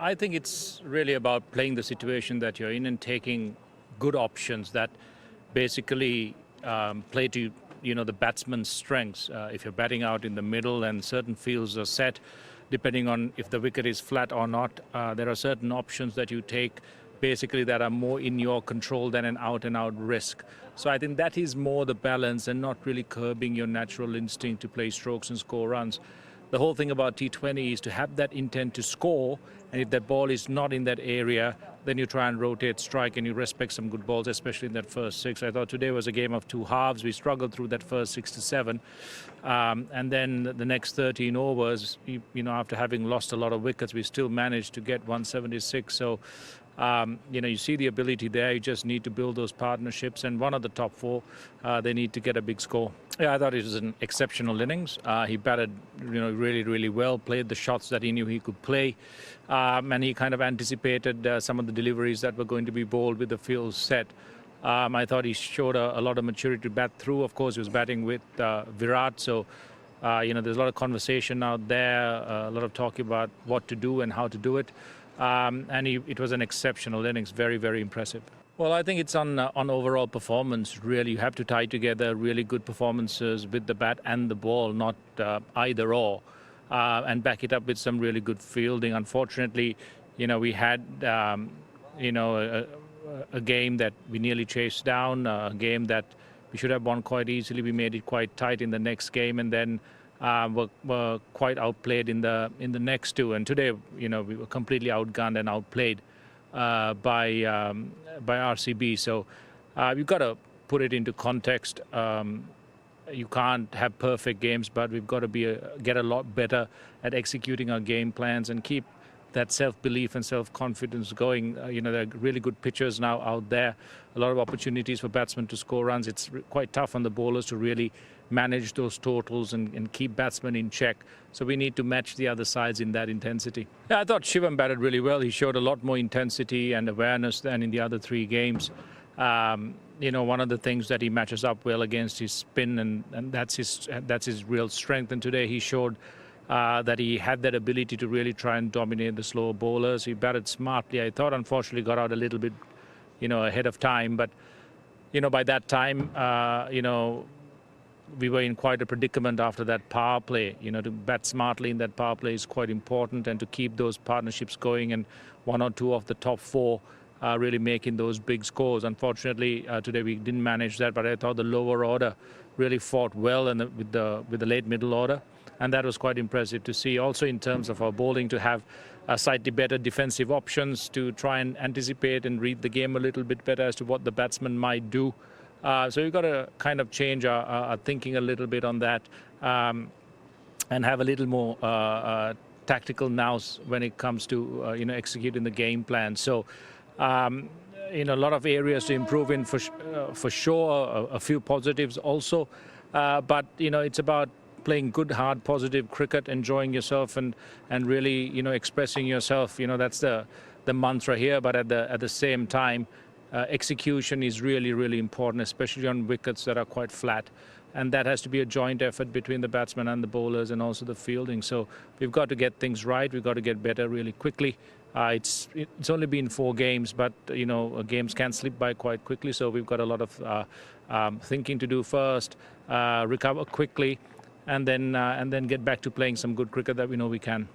I think it's really about playing the situation that you're in and taking good options that basically play to the batsman's strengths. If you're batting out in the middle and certain fields are set, depending on if the wicket is flat or not, there are certain options that you take basically that are more in your control than an out-and-out risk. So I think that is more the balance and not really curbing your natural instinct to play strokes and score runs. The whole thing about T20 is to have that intent to score, and if that ball is not in that area, then you try and rotate, strike, and you respect some good balls, especially in that first six. I thought today was a game of two halves. We struggled through that first 6 to 7, and then the next 13 overs, after having lost a lot of wickets, we still managed to get 176. So, you see the ability there. You just need to build those partnerships, and one of the top four, they need to get a big score. Yeah, I thought it was an exceptional innings. He batted, really, really well, played the shots that he knew he could play, and he kind of anticipated some of the deliveries that were going to be bowled with the field set. I thought he showed a lot of maturity to bat through. Of course, he was batting with Virat, so there's a lot of conversation out there, a lot of talk about what to do and how to do it. And it was an exceptional innings, very, very impressive. Well, I think it's on overall performance, really. You have to tie together really good performances with the bat and the ball, not either or, and back it up with some really good fielding. Unfortunately, we had, a game that we nearly chased down, a game that we should have won quite easily. We made it quite tight in the next game, and then were quite outplayed in the next two. And today, we were completely outgunned and outplayed by RCB. So we've got to put it into context. You can't have perfect games, but we've got to get a lot better at executing our game plans and keep that self-belief and self-confidence going. There are really good pitchers now out there, a lot of opportunities for batsmen to score runs. It's quite tough on the bowlers to really manage those totals and keep batsmen in check. So we need to match the other sides in that intensity. Yeah, I thought Shivam batted really well. He showed a lot more intensity and awareness than in the other three games. One of the things that he matches up well against is spin, and that's his real strength. And today he showed that he had that ability to really try and dominate the slower bowlers. He batted smartly. I thought, unfortunately, got out a little bit, ahead of time. But, by that time, we were in quite a predicament after that power play. To bat smartly in that power play is quite important, and to keep those partnerships going, and one or two of the top four really making those big scores. Unfortunately, today we didn't manage that, but I thought the lower order really fought well with the late middle order. And that was quite impressive to see. Also, in terms of our bowling, to have slightly better defensive options to try and anticipate and read the game a little bit better as to what the batsman might do. So we've got to kind of change our thinking a little bit on that, and have a little more tactical nous when it comes to executing the game plan. So a lot of areas to improve in for sure. A few positives also, but it's about playing good, hard, positive cricket, enjoying yourself, and really expressing yourself. That's the mantra here. But at the same time, execution is really, really important, especially on wickets that are quite flat. And that has to be a joint effort between the batsmen and the bowlers, and also the fielding. So we've got to get things right. We've got to get better really quickly. It's only been 4 games, but games can slip by quite quickly. So we've got a lot of thinking to do first, recover quickly, and then get back to playing some good cricket that we know we can.